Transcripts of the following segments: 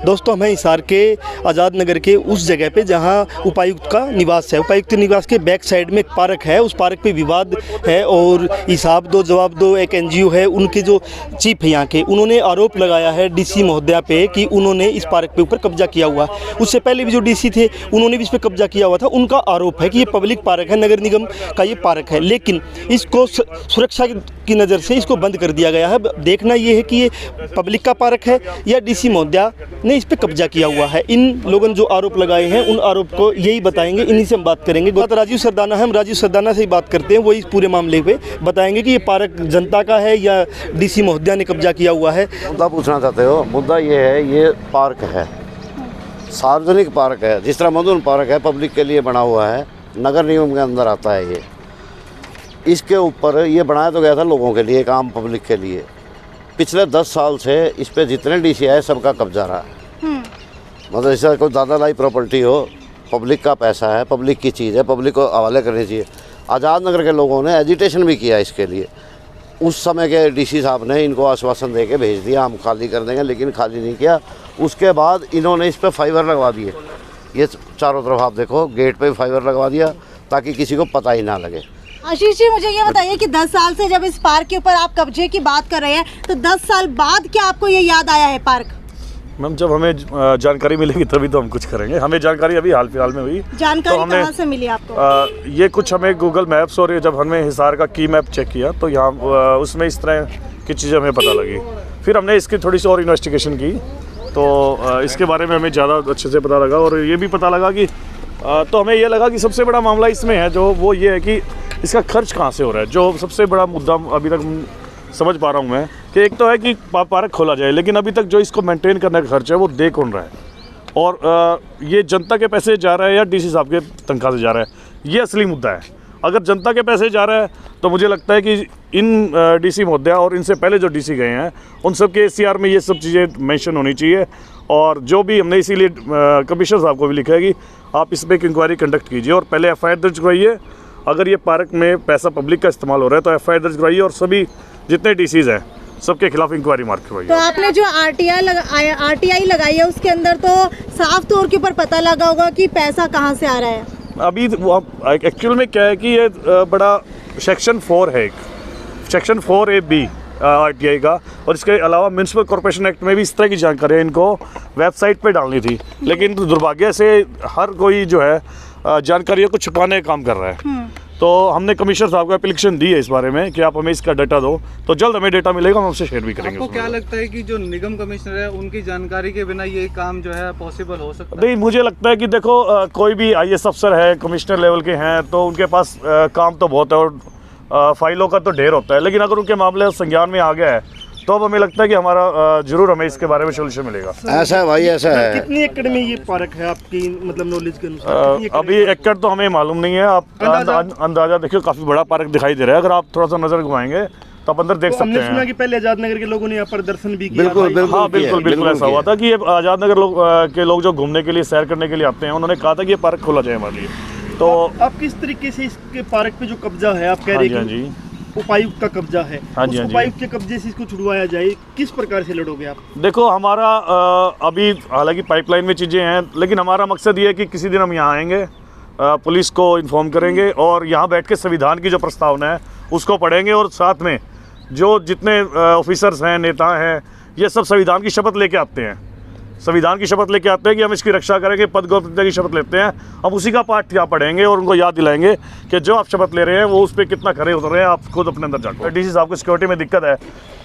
दोस्तों हम हिसार के आज़ाद नगर के उस जगह पे जहां उपायुक्त का निवास है। उपायुक्त निवास के बैक साइड में एक पार्क है, उस पार्क पे विवाद है और हिसाब दो जवाब दो एक एनजीओ है, उनके जो चीफ है यहाँ के, उन्होंने आरोप लगाया है डीसी महोदया पे कि उन्होंने इस पार्क पे ऊपर कब्जा किया हुआ। उससे पहले भी जो डीसी थे उन्होंने भी इस पर कब्जा किया हुआ था। उनका आरोप है कि ये पब्लिक पार्क है, नगर निगम का ये पार्क है, लेकिन इसको सुरक्षा की नज़र से इसको बंद कर दिया गया है। देखना ये है कि ये पब्लिक का पार्क है या डीसी महोदया ने इस पे कब्जा किया हुआ है। इन लोगों ने जो आरोप लगाए हैं उन आरोप को यही बताएंगे, इन्हीं से हम बात करेंगे। बात राजीव सरदाना है, हम राजीव सरदाना से ही बात करते हैं, वो इस पूरे मामले पे बताएंगे कि ये पार्क जनता का है या डीसी महोदया ने कब्जा किया हुआ है। मुद्दा पूछना चाहते हो? मुद्दा ये है, ये पार्क है, सार्वजनिक पार्क है, जिस तरह मधुन पार्क है पब्लिक के लिए बना हुआ है, नगर निगम के अंदर आता है ये। इसके ऊपर ये बनाया तो गया था लोगों के लिए, एक आम पब्लिक के लिए। पिछले 10 साल से इस पे जितने डीसी है सबका कब्जा रहा है। मतलब जैसे कोई दादा लाई प्रॉपर्टी हो, पब्लिक का पैसा है, पब्लिक की चीज़ है, पब्लिक को हवाले करनी चाहिए। आज़ाद नगर के लोगों ने एजिटेशन भी किया इसके लिए। उस समय के डीसी साहब ने इनको आश्वासन दे के भेज दिया, हम खाली कर देंगे, लेकिन खाली नहीं किया। उसके बाद इन्होंने इस पर फाइबर लगवा दिए। ये चारों तरफ आप देखो, गेट पे फाइबर लगवा दिया ताकि किसी को पता ही ना लगे। आशीष जी, मुझे ये बताइए कि 10 साल से जब इस पार्क के ऊपर आप कब्जे की बात कर रहे हैं, तो 10 साल बाद क्या आपको ये याद आया है पार्क? मैम, जब हमें जानकारी मिलेगी तभी तो हम कुछ करेंगे। हमें जानकारी अभी हाल फिलहाल में हुई। जानकारी तो कहाँ से मिली आपको? ये कुछ हमें गूगल मैप्स और जब हमने हिसार का की मैप चेक किया तो यहाँ उसमें इस तरह की चीज़ें हमें पता लगी। फिर हमने इसकी थोड़ी सी और इन्वेस्टिगेशन की तो इसके बारे में हमें ज़्यादा अच्छे से पता लगा और ये भी पता लगा कि तो हमें ये लगा कि सबसे बड़ा मामला इसमें है जो वो ये है कि इसका खर्च कहाँ से हो रहा है। जो सबसे बड़ा मुद्दा अभी तक समझ पा रहा हूँ मैं कि एक तो है कि पार्क खोला जाए, लेकिन अभी तक जो इसको मेंटेन करने का खर्च है वो दे कौन रहा है और ये जनता के पैसे जा रहा है या डीसी साहब के तनख्वाह से जा रहा है, ये असली मुद्दा है। अगर जनता के पैसे जा रहा है तो मुझे लगता है कि इन डीसी महोदया और इनसे पहले जो डीसी गए हैं उन सब के ACR में ये सब चीज़ें मेंशन होनी चाहिए। और जो भी हमने इसीलिए कमिश्नर साहब को भी लिखा है कि आप इस पर एक इंक्वायरी कंडक्ट कीजिए और पहले FIR दर्ज करवाइए। अगर ये पार्क में पैसा पब्लिक का इस्तेमाल हो रहा है तो FIR दर्ज करवाइए और सभी जितने डीसीज हैं सबके खिलाफ इंक्वायरी मार्क करवाइए। तो आपने जो RTI लगाई है उसके अंदर तो साफ तौर के ऊपर पता लगा होगा कि पैसा कहाँ से आ रहा है। अभी एक्चुअल में क्या है कि ये बड़ा सेक्शन 4 है, एक सेक्शन 4AB RTI का, और इसके अलावा म्यूनसिपल कॉर्पोरेशन एक्ट में भी इस तरह की जानकारी इनको वेबसाइट पे डालनी थी, लेकिन दुर्भाग्य से हर कोई जो है जानकारियों को छुपाने का काम कर रहा है। तो हमने कमिश्नर साहब को एप्लीकेशन दी है इस बारे में कि आप हमें इसका डाटा दो, तो जल्द हमें डाटा मिलेगा, हम आपसे शेयर भी करेंगे। आपको क्या लगता है कि जो निगम कमिश्नर है उनकी जानकारी के बिना ये काम जो है पॉसिबल हो सकता है? नहीं, मुझे लगता है कि देखो कोई भी IAS अफसर है, कमिश्नर लेवल के हैं, तो उनके पास काम तो बहुत है और फाइलों का तो ढेर होता है, लेकिन अगर उनके मामले संज्ञान में आ गया है तो अब हमें लगता है कि हमारा जरूर हमें इसके बारे में सोल्यूशन मिलेगा। ऐसा है भाई, ऐसा है। कितने एकड़ में ये पार्क है आपकी मतलब नॉलेज के अनुसार? अभी एकड़ तो हमें मालूम नहीं है, आप अंदाजा देखिए, काफ़ी बड़ा पार्क दिखाई दे रहा है। अगर आप थोड़ा सा नज़र घुमाएंगे तो आप अंदर देख सकते हैं। हमने सुना कि पहले आज़ाद नगर के लोगों ने यहाँ पर दर्शन भी किया। बिल्कुल बिल्कुल, हाँ बिल्कुल ऐसा हुआ था कि ये आज़ाद नगर के लोग जो घूमने के लिए, सैर करने के लिए आते हैं, उन्होंने कहा था कि ये पार्क खोला जाए हमारे लिए। तो आप किस तरीके से इसके पार्क पे जो कब्जा है, आप कह रहे हैं उपायुक्त का कब्जा है, उस उपायुक्त के कब्जे से इसको छुड़वाया जाए, किस प्रकार से लड़ोगे आप? देखो, हमारा अभी हालांकि पाइपलाइन में चीज़ें हैं, लेकिन हमारा मकसद ये है कि किसी दिन हम यहाँ आएंगे, पुलिस को इन्फॉर्म करेंगे और यहाँ बैठ के संविधान की जो प्रस्तावना है उसको पढ़ेंगे और साथ में जो जितने ऑफिसर्स हैं, नेता हैं, ये सब संविधान की शपथ लेके आते हैं। संविधान की शपथ लेके आते हैं कि हम इसकी रक्षा करेंगे, पद गोपनीयता की शपथ लेते हैं। हम उसी का पाठ यहाँ पढ़ेंगे और उनको याद दिलाएंगे कि जो आप शपथ ले रहे हैं वो उस पर कितना खरे उतर रहे हैं, आप खुद अपने अंदर जाकर। डीसी साहब को सिक्योरिटी में दिक्कत है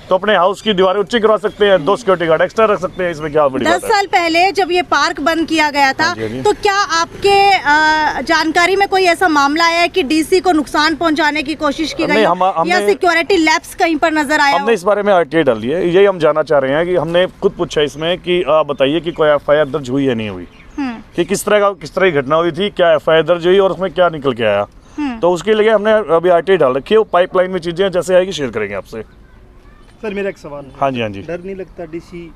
तो अपने हाउस की दीवारें ऊंची करवा सकते हैं, 2 सिक्योरिटी गार्ड एक्स्ट्रा रख सकते हैं, इसमें क्या बड़ी बात है। 10 साल पहले जब ये पार्क बंद किया गया था तो क्या आपके जानकारी में कोई ऐसा मामला आया है कि डीसी को नुकसान पहुंचाने की कोशिश की गई या सिक्योरिटी लैप्स कहीं पर नजर आया? हमने इस बारे में RTI डाली है, यही हम जानना चाह रहे हैं कि हमने खुद पूछा इसमें कि आप बताइए कि कोई FIR दर्ज हुई या नहीं हुई, कि किस तरह की घटना हुई थी, क्या FIR दर्ज हुई और उसमें क्या निकल के आया। तो उसके लिए हमने अभी RTI डाल रखी है, वो पाइपलाइन में चीज़ें जैसे आएगी शेयर करेंगे आपसे। सर मेरा एक सवाल है। हाँ जी, हाँ जी। डर नहीं लगता डीसी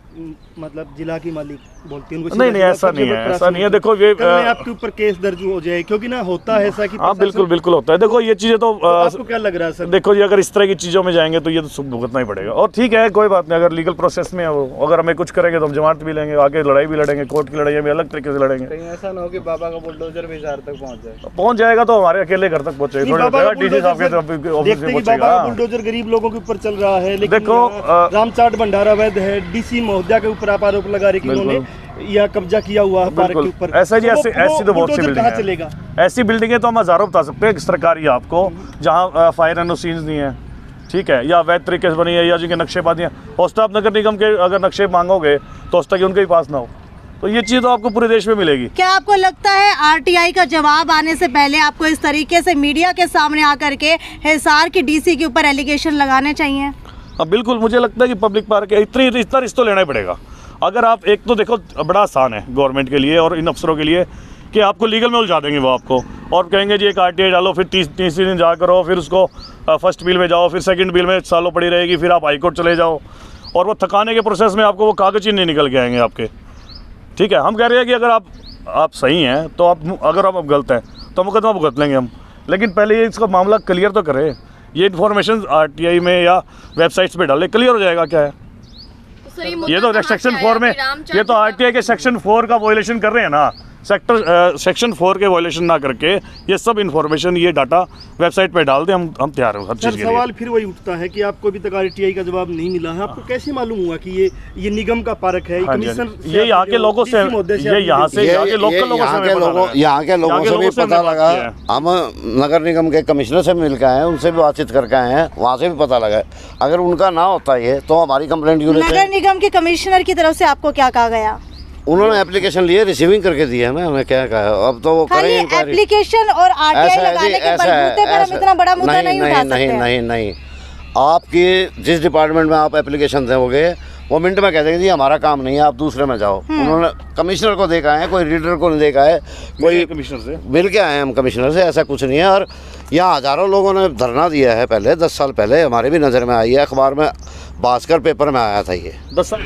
मतलब जिला की मालिक बोलती है उनको? नहीं, ऐसा नहीं है, ऐसा नहीं है। देखो ये आपके ऊपर केस दर्ज हो जाए, क्योंकि ना होता है ऐसा कि हाँ बिल्कुल होता है। देखो ये चीज़ें तो आपको क्या लग रहा है सर? देखो जी, अगर इस तरह की चीज़ों में जाएंगे तो ये तो सुख भुगतना ही पड़ेगा। और ठीक है, कोई बात नहीं, अगर लीगल प्रोसेस में है वो, अगर हमें कुछ करेंगे तो हम जमानत भी लेंगे, आगे लड़ाई भी लड़ेंगे, कोर्ट की लड़ाई में अलग तरीके से लड़ेंगे। कहीं ऐसा ना हो कि बाबा का बुलडोजर भी हिसार तक पहुंच जाएगा तो हमारे अकेले घर तक पहुंचेगा, डीसी साहब के ऑफिस में पहुंचेगा। बुलडोजर गरीब लोगों के ऊपर चल रहा है, लेकिन देखो रामचाट भंडारा वैद है, डीसी महोदय के ऊपर आप आरोप लगा रहे कि उन्होंने या कब्जा किया हुआ है पार्क के ऊपर। ऐसा जी, ऐसी तो बहुत सी बिल्डिंग चलेगा। ऐसी बिल्डिंगें तो हम हजारों बता सकते हैं सरकारी आपको, जहाँ फायर एनओसीज नहीं है, ठीक है, या अवैध तरीके से बनी है, या जिनके नक्शेबाजी हैं। औस्ताब नगर निगम के अगर नक्शे मांगोगे तो औस्ता की उनके ही पास ना हो, तो ये चीज़ तो आपको पूरे देश में मिलेगी। क्या आपको लगता है आरटीआई का जवाब आने से पहले आपको इस तरीके से मीडिया के सामने आकर के हिसार की डीसी के ऊपर एलिगेशन लगाने चाहिए? हाँ बिल्कुल, मुझे लगता है कि पब्लिक पार्क है, इतना रिस्क तो लेना ही पड़ेगा। अगर आप एक तो देखो, बड़ा आसान है गवर्नमेंट के लिए और इन अफसरों के लिए कि आपको लीगल में उलझा देंगे वो आपको, और कहेंगे जी एक आरटीआई डालो, फिर 30 दिन जा करो, फिर उसको फर्स्ट बिल में जाओ, फिर सेकंड बिल में सालों पड़ी रहेगी, फिर आप हाईकोर्ट चले जाओ, और वो थकाने के प्रोसेस में आपको वो कागज ही नहीं निकल के आएंगे आपके। ठीक है, हम कह रहे हैं कि अगर आप सही हैं तो अगर आप गलत हैं तो मुकदमा भुगत लेंगे हम, लेकिन पहले ये इसका मामला क्लियर तो करें। ये इन्फॉर्मेशन आरटीआई में या वेबसाइट्स पे डाले, क्लियर हो जाएगा क्या है। ये तो सेक्शन 4 में, ये तो आरटीआई के सेक्शन 4 का वायलेशन कर रहे हैं ना, सेक्शन 4 के वायलेशन ना करके ये सब इन्फॉर्मेशन, ये डाटा वेबसाइट पे डाल दें, हम तैयार हैं हर चीज़ के लिए। सवाल फिर वही उठता है कि आपको अभी तक आरटीआई का जवाब नहीं मिला है, आपको कैसे मालूम हुआ कि ये निगम का पार्क है? ये यहाँ के लोगों से, ये यहाँ से यहाँ के लोकल लोगों से भी पता लगा। हम नगर निगम के कमिश्नर से मिल के आए हैं, उनसे भी बातचीत करके आए हैं, वहाँ से भी पता लगा। अगर उनका ना होता ये तो हमारी कंप्लेंट नगर निगम के कमिश्नर की तरफ से आपको क्या कहा गया? उन्होंने एप्लीकेशन लिए, रिसीविंग करके दिया है ना, हमें क्या कहा, अब तो वो करेंगे एप्लीकेशन और आरटीआई लगाने के बलबूते पर हम इतना बड़ा मुद्दा नहीं उठा सकते। नहीं, आपकी जिस डिपार्टमेंट में आप एप्लीकेशन दोगे वो मिनट में कह देंगे जी हमारा काम नहीं है, आप दूसरे में जाओ। उन्होंने कमिश्नर को देखा है, कोई रीडर को नहीं देखा है, कोई कमिश्नर से मिल के आए हैं हम कमिश्नर से, ऐसा कुछ नहीं है। और यहाँ हज़ारों लोगों ने धरना दिया है पहले, 10 साल पहले हमारे भी नज़र में आई है, अखबार में भास्कर पेपर में आया था ये 10 साल।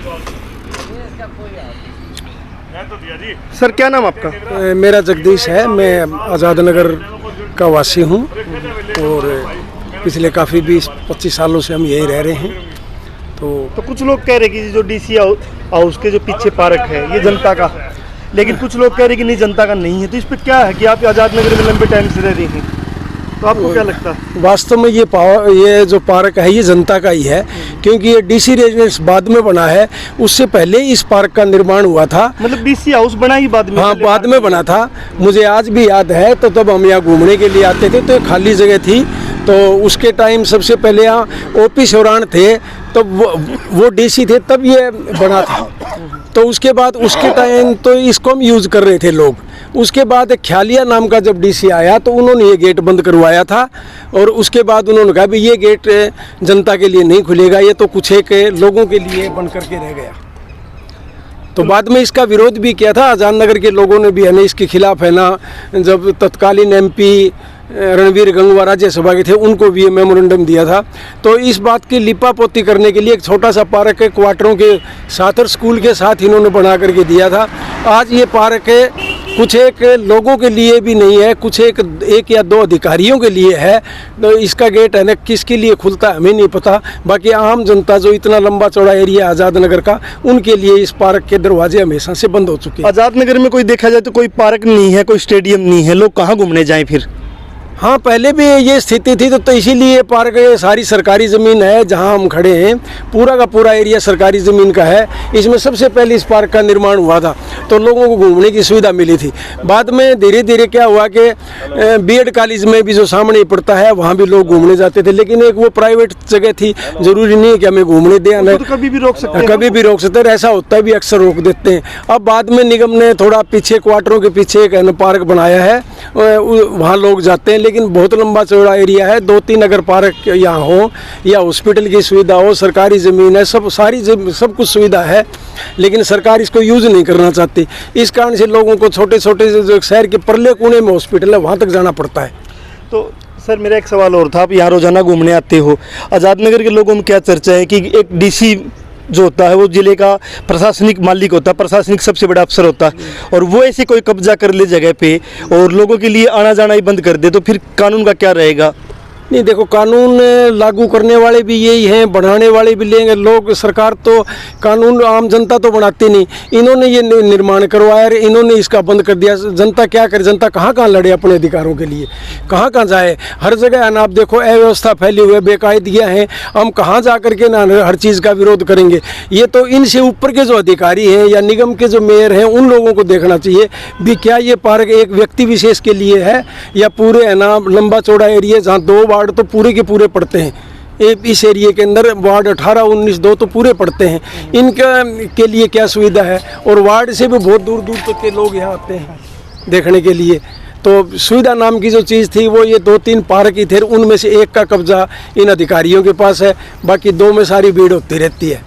सर क्या नाम आपका? मेरा जगदीश है, मैं आज़ाद नगर का वासी हूँ और पिछले काफ़ी 20-25 सालों से हम यहीं रह रहे हैं। तो कुछ लोग कह रहे कि जो डीसी हाउस के जो पीछे पार्क है ये जनता का, लेकिन कुछ लोग कह रहे कि नहीं जनता का नहीं है, तो इस पर क्या है कि आप आज़ाद नगर में लंबे टाइम से रह रहे हैं, तो आपको क्या लगता है? वास्तव में ये जो पार्क है ये जनता का ही है, क्योंकि ये डीसी रेजिडेंस बाद में बना है, उससे पहले इस पार्क का निर्माण हुआ था। मतलब डीसी हाउस बना ही बाद में? हाँ, बाद में बना था। मुझे आज भी याद है, तो तब हम यहाँ घूमने के लिए आते थे तो खाली जगह थी, तो उसके टाइम सबसे पहले यहाँ ओपी शौरान थे, तब वो डीसी थे, तब ये बना था। तो उसके बाद उसके टाइम तो इसको हम यूज़ कर रहे थे लोग। उसके बाद एक ख्यालिया नाम का जब डीसी आया तो उन्होंने ये गेट बंद करवाया था, और उसके बाद उन्होंने कहा भी ये गेट जनता के लिए नहीं खुलेगा, ये तो कुछ एक लोगों के लिए बंद करके रह गया। तो बाद में इसका विरोध भी किया था, आज़ाद नगर के लोगों ने भी है ना इसके खिलाफ है ना, जब तत्कालीन एमपी रणवीर गंगवा राज्यसभा के थे उनको भी ये मेमोरेंडम दिया था। तो इस बात की लिपापोती करने के लिए एक छोटा सा पार्क है क्वार्टरों के साथ और स्कूल के साथ इन्होंने बना करके दिया था। आज ये पार्क कुछ एक लोगों के लिए भी नहीं है, कुछ एक या दो अधिकारियों के लिए है। तो इसका गेट है ना किसके लिए खुलता है हमें नहीं पता, बाकी आम जनता जो इतना लंबा चौड़ा एरिया आज़ाद नगर का, उनके लिए इस पार्क के दरवाजे हमेशा से बंद हो चुके हैं। आज़ाद नगर में कोई देखा जाए तो कोई पार्क नहीं है, कोई स्टेडियम नहीं है, लोग कहाँ घूमने जाएं फिर? हाँ, पहले भी ये स्थिति थी, तो इसीलिए पार्क ये सारी सरकारी ज़मीन है जहाँ हम खड़े हैं, पूरा का पूरा एरिया सरकारी ज़मीन का है। इसमें सबसे पहले इस पार्क का निर्माण हुआ था, तो लोगों को घूमने की सुविधा मिली थी। बाद में धीरे धीरे क्या हुआ कि बीएड कॉलेज में भी जो सामने ही पड़ता है वहाँ भी लोग घूमने जाते थे, लेकिन एक वो प्राइवेट जगह थी, ज़रूरी नहीं है कि हमें घूमने दें, तो कभी भी रोक सकते हैं, कभी भी रोक सकते हैं, ऐसा होता है भी, अक्सर रोक देते हैं। अब बाद में निगम ने थोड़ा पीछे क्वार्टरों के पीछे एक पार्क बनाया है, वहाँ लोग जाते हैं, लेकिन बहुत लंबा चौड़ा एरिया है। 2-3 अगर पार्क यहाँ हो या हॉस्पिटल की सुविधा हो, सरकारी ज़मीन है, सब कुछ सुविधा है, लेकिन सरकार इसको यूज़ नहीं करना चाहती। इस कारण से लोगों को छोटे छोटे जो शहर के परले कोने में हॉस्पिटल है वहाँ तक जाना पड़ता है। तो सर मेरा एक सवाल और था, आप यहाँ रोजाना घूमने आते हो, आज़ाद नगर के लोगों में क्या चर्चा है कि एक डीसी जो होता है वो जिले का प्रशासनिक मालिक होता है, प्रशासनिक सबसे बड़ा अफसर होता है, और वो ऐसे कोई कब्जा कर ले जगह पे और लोगों के लिए आना जाना ही बंद कर दे, तो फिर कानून का क्या रहेगा? नहीं देखो, कानून लागू करने वाले भी यही हैं, बढ़ाने वाले भी लेंगे लोग। सरकार तो कानून, आम जनता तो बनाती नहीं, इन्होंने ये निर्माण करवाया, इन्होंने इसका बंद कर दिया। जनता क्या करे, जनता कहाँ कहाँ लड़े अपने अधिकारों के लिए, कहाँ कहाँ जाए? हर जगह आप देखो अव्यवस्था फैली हुई है, बेकायदगियाँ हैं, हम कहाँ जा करके ना हर चीज़ का विरोध करेंगे? ये तो इनसे ऊपर के जो अधिकारी हैं या निगम के जो मेयर हैं उन लोगों को देखना चाहिए भी क्या ये पार्क एक व्यक्ति विशेष के लिए है या पूरे है ना लंबा चौड़ा एरिया जहाँ 2 वार्ड तो पूरे के पूरे पड़ते हैं। इस एरिया के अंदर वार्ड 18, 19, 2 तो पूरे पड़ते हैं, इनका के लिए क्या सुविधा है? और वार्ड से भी बहुत दूर दूर तक के लोग यहाँ आते हैं देखने के लिए। तो सुविधा नाम की जो चीज़ थी वो ये 2-3 पार्क ही थे, उनमें से एक का कब्जा इन अधिकारियों के पास है, बाकी 2 में सारी भीड़ होती रहती है।